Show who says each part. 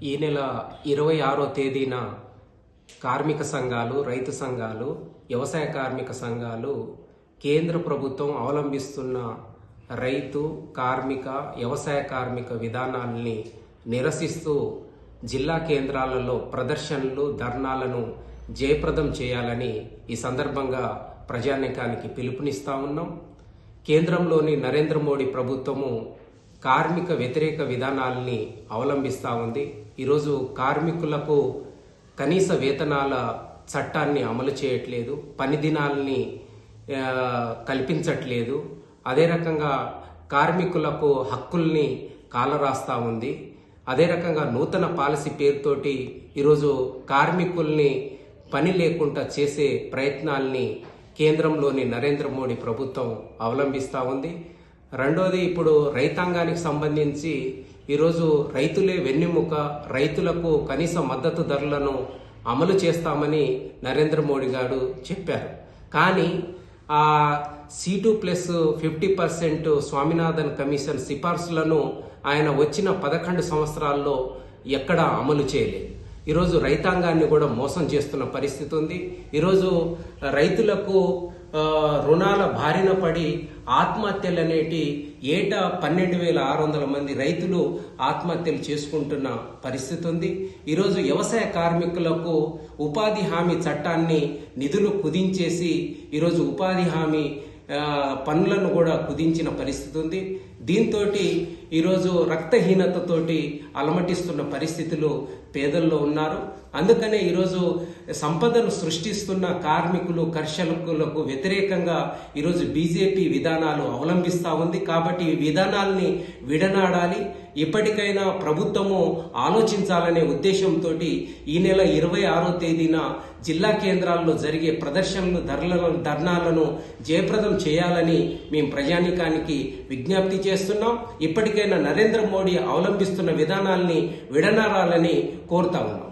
Speaker 1: ఈ నెల 26వ తేదీన కార్మిక సంఘాలు, రైతు సంఘాలు, వ్యవసాయ కార్మిక సంఘాలు కేంద్ర ప్రభుత్వం అవలంబిస్తున్న రైతు, కార్మిక, వ్యవసాయ కార్మిక విధానాల్ని నిరసిస్తూ జిల్లా కేంద్రాలలో ప్రదర్శనలు, ధర్నాలను జయప్రదం చేయాలని ఈ సందర్భంగా ప్రజానీకానికి పిలుపునిస్తా ఉన్నాం. కేంద్రంలోని నరేంద్ర మోడీ ప్రభుత్వము కార్మిక వ్యతిరేక విధానాల్ని అవలంబిస్తూ ఉంది. ఈరోజు కార్మికులకు కనీస వేతనాల చట్టాన్ని అమలు చేయట్లేదు, పని దినాల్ని కల్పించట్లేదు. అదే రకంగా కార్మికులకు హక్కుల్ని కాలరాస్తా ఉంది. అదే రకంగా నూతన పాలసీ పేరుతోటి ఈరోజు కార్మికుల్ని పని లేకుండా చేసే ప్రయత్నాల్ని కేంద్రంలోని నరేంద్ర మోడీ ప్రభుత్వం అవలంబిస్తూ ఉంది. రెండోది, ఇప్పుడు రైతాంగానికి సంబంధించి ఈరోజు రైతులే వెన్నెముక, రైతులకు కనీస మద్దతు ధరలను అమలు చేస్తామని నరేంద్ర మోడీ గారు చెప్పారు. కానీ ఆ C2+50% స్వామినాథన్ కమిషన్ సిఫార్సులను ఆయన వచ్చిన 11 సంవత్సరాల్లో ఎక్కడా అమలు చేయలేదు. ఈరోజు రైతాంగాన్ని కూడా మోసం చేస్తున్న పరిస్థితి ఉంది. ఈరోజు రైతులకు రుణాల బారిన పడి ఆత్మహత్యలు అనేటి ఏటా 12,600 మంది రైతులు ఆత్మహత్యలు చేసుకుంటున్న పరిస్థితి ఉంది. ఈరోజు వ్యవసాయ కార్మికులకు ఉపాధి హామీ చట్టాన్ని నిధులు కుదించేసి ఈరోజు ఉపాధి హామీ పనులను కూడా కుదించిన పరిస్థితి ఉంది. దీంతో ఈరోజు రక్తహీనతతోటి అలమటిస్తున్న పరిస్థితులు పేదల్లో ఉన్నారు. అందుకనే ఈరోజు సంపదను సృష్టిస్తున్న కార్మికులు, కర్షకులకు వ్యతిరేకంగా ఈరోజు బీజేపీ విధానాలు అవలంబిస్తూ ఉంది. కాబట్టి ఈ విధానాల్ని విడనాడాలి. ఇప్పటికైనా ప్రభుత్వము ఆలోచించాలనే ఉద్దేశంతో ఈ నెల 26వ తేదీన జిల్లా కేంద్రాల్లో జరిగే ప్రదర్శనలు, ధర్నాలను జయప్రదం చేయాలని మేము ప్రజానీకానికి విజ్ఞప్తి చేస్తున్నాం. ఇప్పటికైనా నరేంద్ర మోడీ అవలంబిస్తున్న విధానాల్ని విడనాడాలని కోరుతా ఉన్నాం.